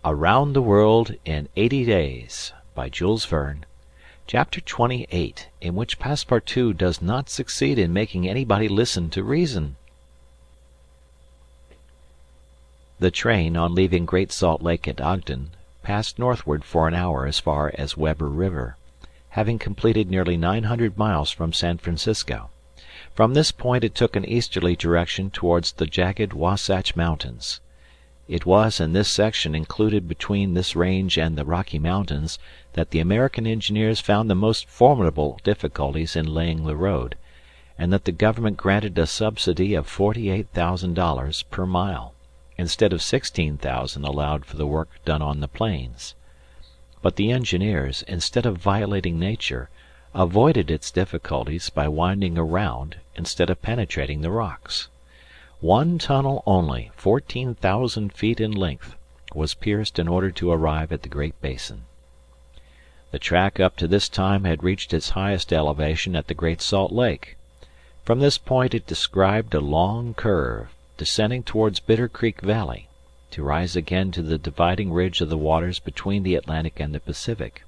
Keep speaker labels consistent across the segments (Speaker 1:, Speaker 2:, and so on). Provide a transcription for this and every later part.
Speaker 1: Around the World in 80 Days by Jules Verne. Chapter 28, in which Passepartout does not succeed in making anybody listen to reason. The train, on leaving Great Salt Lake at Ogden, passed northward for an hour as far as Weber River, having completed nearly 900 miles from San Francisco. From this point it took an easterly direction towards the jagged Wasatch Mountains. It was in this section included between this range and the Rocky Mountains that the American engineers found the most formidable difficulties in laying the road, and that the government granted a subsidy of $48,000 per mile, instead of $16,000 allowed for the work done on the plains. But the engineers, instead of violating nature, avoided its difficulties by winding around instead of penetrating the rocks. One tunnel only, 14,000 feet in length, was pierced in order to arrive at the Great Basin. The track up to this time had reached its highest elevation at the Great Salt Lake. From this point it described a long curve, descending towards Bitter Creek Valley, to rise again to the dividing ridge of the waters between the Atlantic and the Pacific.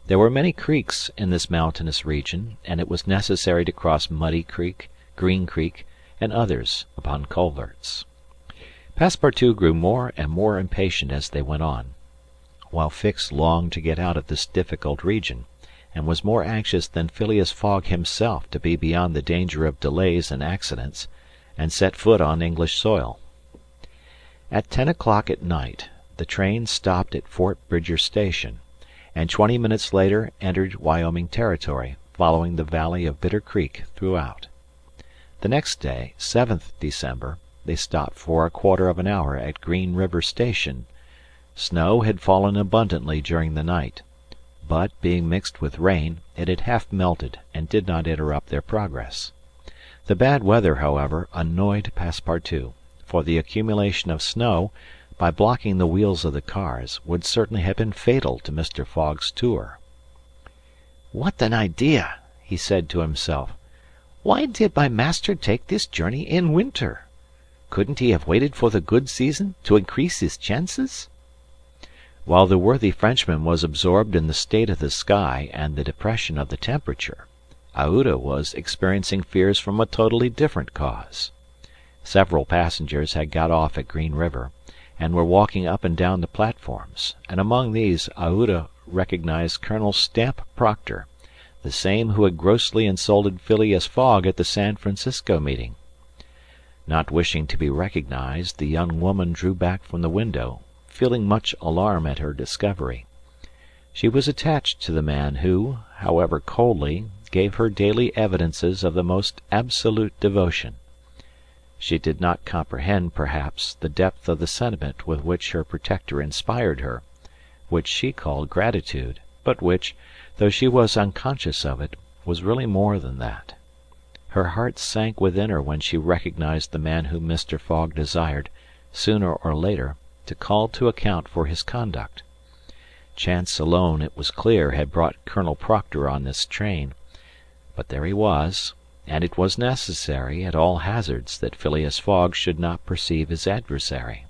Speaker 1: There were many creeks in this mountainous region, and it was necessary to cross Muddy Creek, Green Creek, and others upon culverts. Passepartout grew more and more impatient as they went on, while Fix longed to get out of this difficult region, and was more anxious than Phileas Fogg himself to be beyond the danger of delays and accidents, and set foot on English soil. At 10 o'clock at night the train stopped at Fort Bridger Station, and 20 minutes later entered Wyoming territory, following the valley of Bitter Creek throughout. The next day, 7th December, they stopped for a quarter of an hour at Green River Station. Snow had fallen abundantly during the night, but, being mixed with rain, it had half melted and did not interrupt their progress. The bad weather, however, annoyed Passepartout, for the accumulation of snow, by blocking the wheels of the cars, would certainly have been fatal to Mr. Fogg's tour. "What an idea!" he said to himself. "Why did my master take this journey in winter? Couldn't he have waited for the good season to increase his chances?" While the worthy Frenchman was absorbed in the state of the sky and the depression of the temperature, Aouda was experiencing fears from a totally different cause. Several passengers had got off at Green River, and were walking up and down the platforms, and among these Aouda recognized Colonel Stamp Proctor, the same who had grossly insulted Phileas Fogg at the San Francisco meeting. Not wishing to be recognized, the young woman drew back from the window, feeling much alarm at her discovery. She was attached to the man who, however coldly, gave her daily evidences of the most absolute devotion. She did not comprehend, perhaps, the depth of the sentiment with which her protector inspired her, which she called gratitude, but which, though she was unconscious of it, was really more than that. Her heart sank within her when she recognized the man whom Mr. Fogg desired, sooner or later, to call to account for his conduct. Chance alone, it was clear, had brought Colonel Proctor on this train, but there he was, and it was necessary, at all hazards, that Phileas Fogg should not perceive his adversary.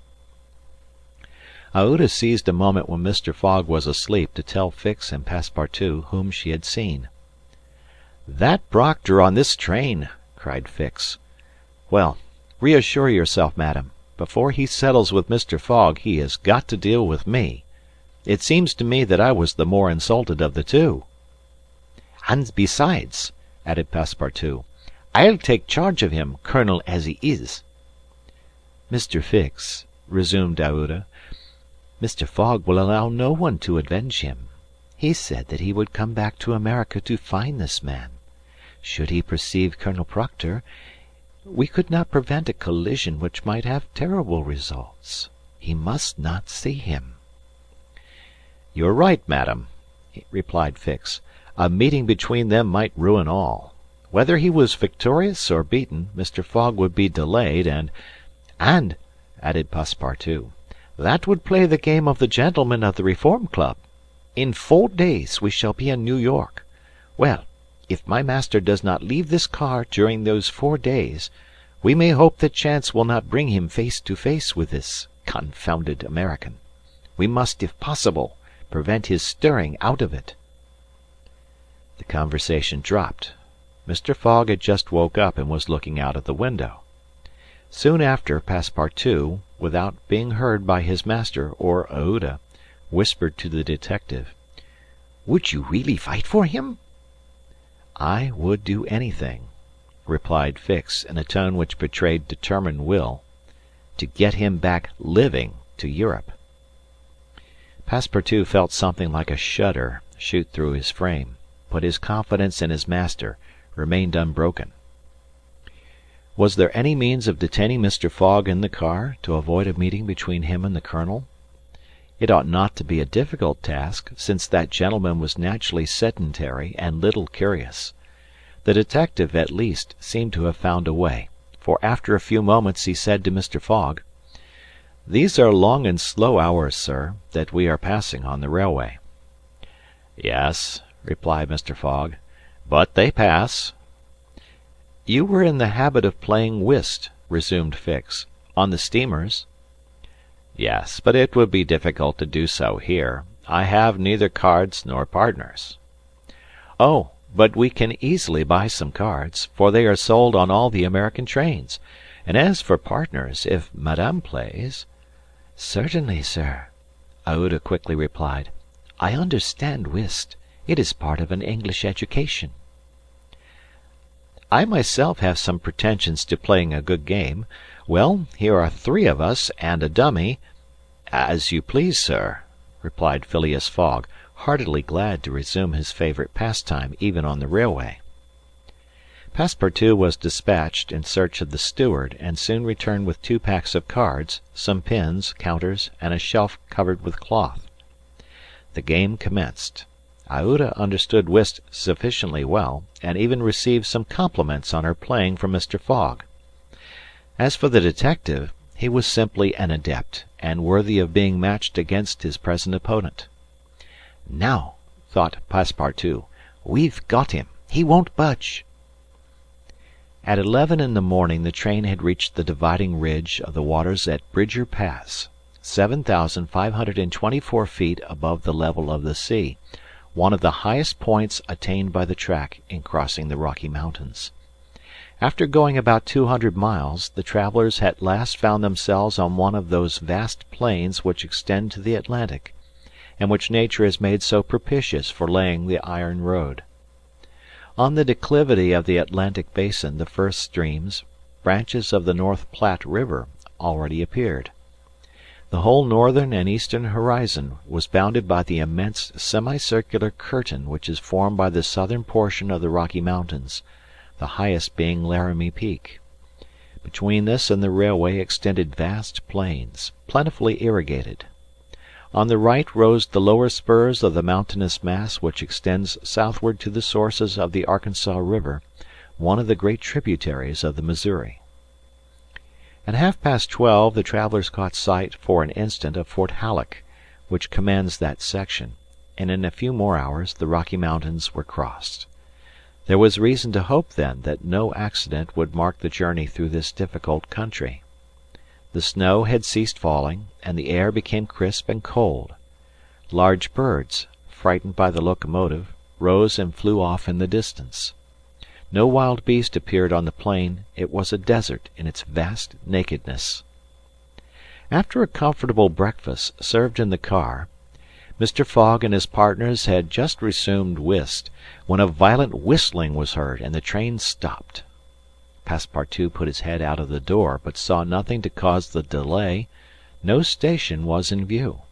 Speaker 1: Aouda seized a moment when Mr. Fogg was asleep to tell Fix and Passepartout whom she had seen. "That Proctor on this train!" cried Fix. "Well, reassure yourself, madam. Before he settles with Mr. Fogg he has got to deal with me. It seems to me that I was the more insulted of the two." "And besides," added Passepartout, "I'll take charge of him, colonel as he is." "Mr. Fix," resumed Aouda, "Mr. Fogg will allow no one to avenge him. He said that he would come back to America to find this man. Should he perceive Colonel Proctor, we could not prevent a collision which might have terrible results. He must not see him." "You're right, madam," replied Fix. "A meeting between them might ruin all. Whether he was victorious or beaten, Mr. Fogg would be delayed, and, added Passepartout, that would play the game of the gentlemen of the Reform Club. In 4 days we shall be in New York. Well, if my master does not leave this car during those 4 days, we may hope that chance will not bring him face to face with this confounded American. We must, if possible, prevent his stirring out of it." The conversation dropped. Mr. Fogg had just woke up and was looking out of the window. Soon after, Passepartout, without being heard by his master or Aouda, whispered to the detective, "Would you really fight for him?" "I would do anything," replied Fix, in a tone which betrayed determined will, "to get him back living to Europe." Passepartout felt something like a shudder shoot through his frame, but his confidence in his master remained unbroken. Was there any means of detaining Mr. Fogg in the car, to avoid a meeting between him and the colonel? It ought not to be a difficult task, since that gentleman was naturally sedentary and little curious. The detective, at least, seemed to have found a way, for after a few moments he said to Mr. Fogg, "These are long and slow hours, sir, that we are passing on the railway." "Yes," replied Mr. Fogg, "but they pass." "You were in the habit of playing whist," resumed Fix, "on the steamers." "Yes, but it would be difficult to do so here. I have neither cards nor partners." "Oh, but we can easily buy some cards, for they are sold on all the American trains. And as for partners, if Madame plays—" "Certainly, sir," Aouda quickly replied. "I understand whist. It is part of an English education." "I myself have some pretensions to playing a good game. Well, here are 3 of us and a dummy—" "As you please, sir," replied Phileas Fogg, heartily glad to resume his favourite pastime even on the railway. Passepartout was dispatched in search of the steward, and soon returned with 2 packs of cards, some pins, counters, and a shelf covered with cloth. The game commenced. Aouda understood whist sufficiently well, and even received some compliments on her playing from Mr. Fogg. As for the detective, he was simply an adept, and worthy of being matched against his present opponent. "Now," thought Passepartout, "we've got him. He won't budge." At 11 in the morning the train had reached the dividing ridge of the waters at Bridger Pass, 7,524 feet above the level of the sea, one of the highest points attained by the track in crossing the Rocky Mountains. After going about 200 miles, the travelers at last found themselves on one of those vast plains which extend to the Atlantic, and which nature has made so propitious for laying the iron road. On the declivity of the Atlantic basin the first streams, branches of the North Platte River, already appeared. The whole northern and eastern horizon was bounded by the immense semicircular curtain which is formed by the southern portion of the Rocky Mountains, the highest being Laramie Peak. Between this and the railway extended vast plains, plentifully irrigated. On the right rose the lower spurs of the mountainous mass which extends southward to the sources of the Arkansas River, one of the great tributaries of the Missouri. At 12:30 the travelers caught sight for an instant of Fort Halleck, which commands that section, and in a few more hours the Rocky Mountains were crossed. There was reason to hope, then, that no accident would mark the journey through this difficult country. The snow had ceased falling, and the air became crisp and cold. Large birds, frightened by the locomotive, rose and flew off in the distance. No wild beast appeared on the plain. It was a desert in its vast nakedness. After a comfortable breakfast served in the car, Mr. Fogg and his partners had just resumed whist, when a violent whistling was heard and the train stopped. Passepartout put his head out of the door, but saw nothing to cause the delay. No station was in view.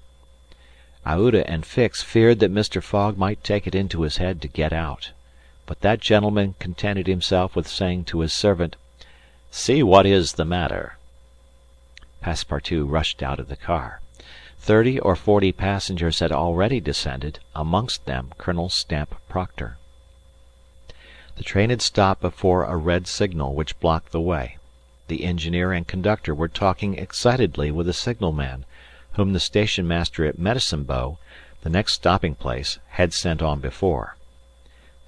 Speaker 1: Aouda and Fix feared that Mr. Fogg might take it into his head to get out, but that gentleman contented himself with saying to his servant, "See what is the matter." Passepartout rushed out of the car. 30 or 40 passengers had already descended, amongst them Colonel Stamp Proctor. The train had stopped before a red signal which blocked the way. The engineer and conductor were talking excitedly with the signalman, whom the station master at Medicine Bow, the next stopping place, had sent on before.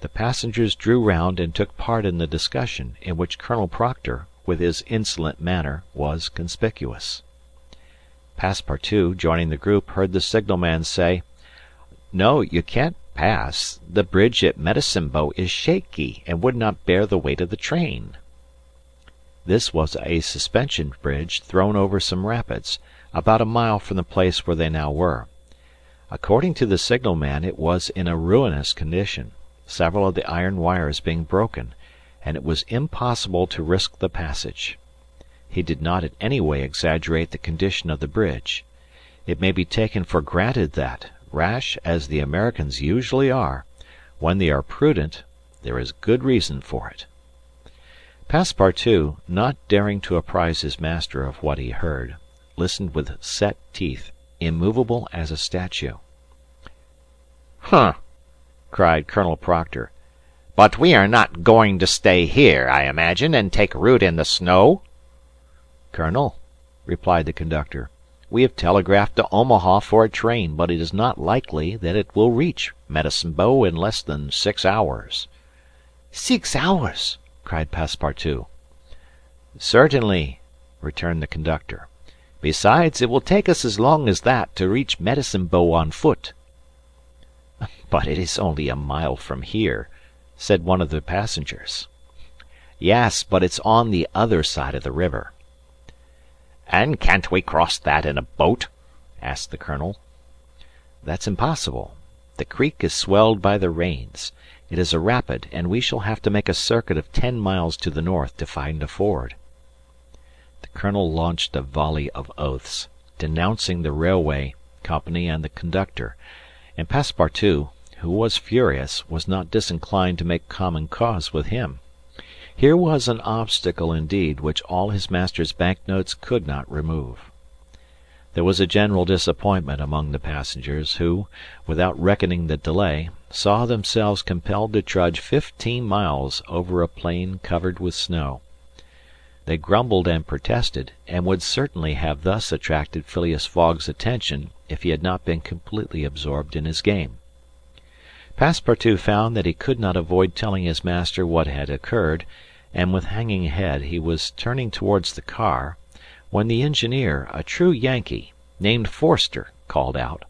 Speaker 1: The passengers drew round and took part in the discussion, in which Colonel Proctor, with his insolent manner, was conspicuous. Passepartout, joining the group, heard the signalman say, "No, you can't pass. The bridge at Medicine Bow is shaky, and would not bear the weight of the train." This was a suspension bridge thrown over some rapids, about a mile from the place where they now were. According to the signalman, it was in a ruinous condition, several of the iron wires being broken, and it was impossible to risk the passage. He did not in any way exaggerate the condition of the bridge. It may be taken for granted that, rash as the Americans usually are, when they are prudent, there is good reason for it. Passepartout, not daring to apprise his master of what he heard, listened with set teeth, immovable as a statue. "Huh!" cried Colonel Proctor. "But we are not going to stay here, I imagine, and take root in the snow?" "Colonel," replied the conductor, "we have telegraphed to Omaha for a train, but it is not likely that it will reach Medicine Bow in less than 6 hours." "6 hours!" cried Passepartout. "Certainly," returned the conductor. "Besides, it will take us as long as that to reach Medicine Bow on foot." "But it is only a mile from here," said one of the passengers. "Yes, but it's on the other side of the river." "And can't we cross that in a boat?" asked the colonel. "That's impossible. The creek is swelled by the rains. It is a rapid, and we shall have to make a circuit of 10 miles to the north to find a ford." The colonel launched a volley of oaths, denouncing the railway company and the conductor, and Passepartout, who was furious, was not disinclined to make common cause with him. Here was an obstacle indeed which all his master's banknotes could not remove. There was a general disappointment among the passengers, who, without reckoning the delay, saw themselves compelled to trudge 15 miles over a plain covered with snow. They grumbled and protested, and would certainly have thus attracted Phileas Fogg's attention if he had not been completely absorbed in his game. Passepartout found that he could not avoid telling his master what had occurred, and with hanging head he was turning towards the car, when the engineer, a true Yankee, named Forster, called out,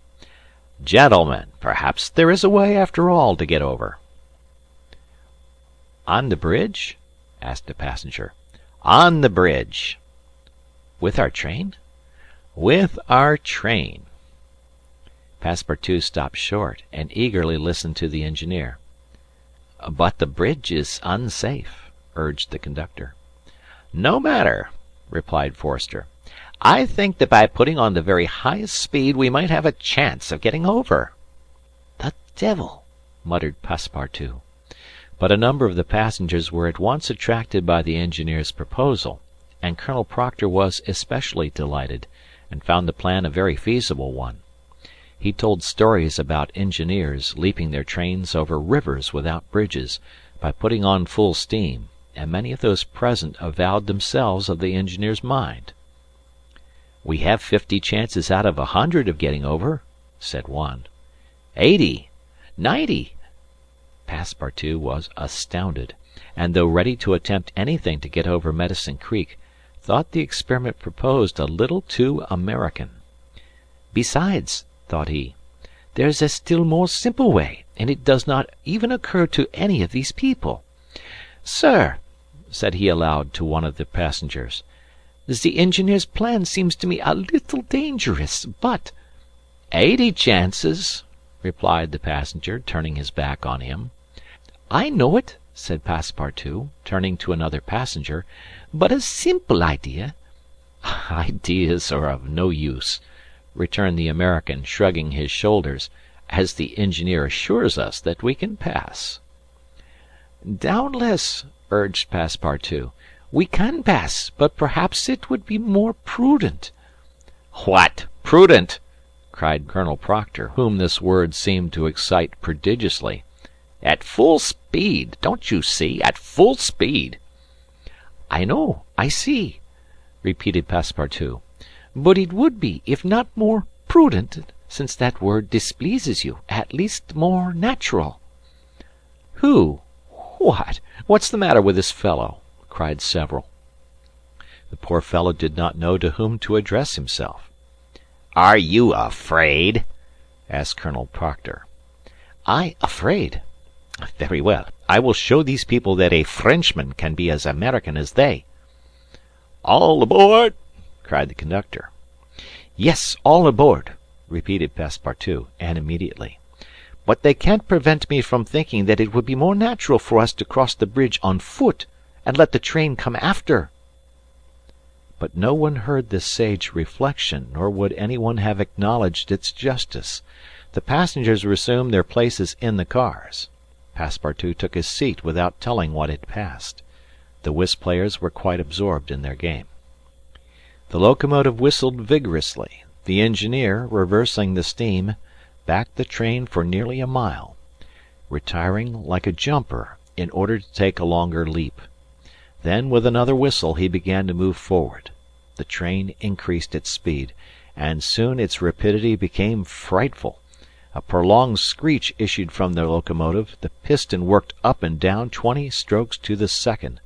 Speaker 1: "Gentlemen, perhaps there is a way after all to get over." "On the bridge?" asked a passenger. "On the bridge." "With our train?" "With our train." Passepartout stopped short, and eagerly listened to the engineer. "But the bridge is unsafe," urged the conductor. "No matter," replied Forster. "I think that by putting on the very highest speed we might have a chance of getting over." "The devil!" muttered Passepartout. But a number of the passengers were at once attracted by the engineer's proposal, and Colonel Proctor was especially delighted, and found the plan a very feasible one. He told stories about engineers leaping their trains over rivers without bridges, by putting on full steam, and many of those present avowed themselves of the engineer's mind. "We have 50 chances out of 100 of getting over," said one. 80, 90. Passepartout was astounded, and though ready to attempt anything to get over Medicine Creek, thought the experiment proposed a little too American. "Besides," thought he, "there's a still more simple way, and it does not even occur to any of these people. Sir," said he aloud to one of the passengers, "the engineer's plan seems to me a little dangerous, but—" "80 chances," replied the passenger, turning his back on him. "I know it," said Passepartout, turning to another passenger, "but a simple idea—" "Ideas are of no use," returned the American, shrugging his shoulders, "as the engineer assures us that we can pass." "Doubtless," urged Passepartout, "we can pass, but perhaps it would be more prudent—" "What, prudent?" cried Colonel Proctor, whom this word seemed to excite prodigiously. "At full speed, don't you see? At full speed!" "I know, I see," repeated Passepartout. "But it would be, if not more prudent, since that word displeases you, at least more natural." "Who? What? What's the matter with this fellow?" cried several. The poor fellow did not know to whom to address himself. "Are you afraid?" asked Colonel Proctor. "I afraid? Very well. I will show these people that a Frenchman can be as American as they." "All aboard!" cried the conductor. "Yes, all aboard," repeated Passepartout, and immediately. "But they can't prevent me from thinking that it would be more natural for us to cross the bridge on foot, and let the train come after." But no one heard this sage reflection, nor would anyone have acknowledged its justice. The passengers resumed their places in the cars. Passepartout took his seat without telling what had passed. The whist players were quite absorbed in their game. The locomotive whistled vigorously. The engineer, reversing the steam, backed the train for nearly a mile, retiring like a jumper in order to take a longer leap. Then, with another whistle, he began to move forward. The train increased its speed, and soon its rapidity became frightful. A prolonged screech issued from the locomotive, the piston worked up and down 20 strokes to the second.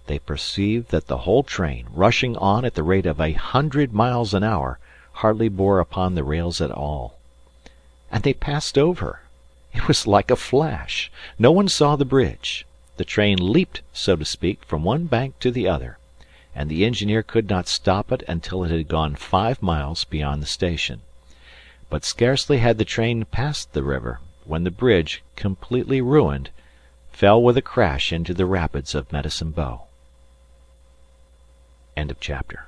Speaker 1: They perceived that the whole train, rushing on at the rate of 100 miles an hour, hardly bore upon the rails at all. And they passed over. It was like a flash. No one saw the bridge. The train leaped, so to speak, from one bank to the other, and the engineer could not stop it until it had gone 5 miles beyond the station. But scarcely had the train passed the river, when the bridge, completely ruined, fell with a crash into the rapids of Medicine Bow. End of chapter.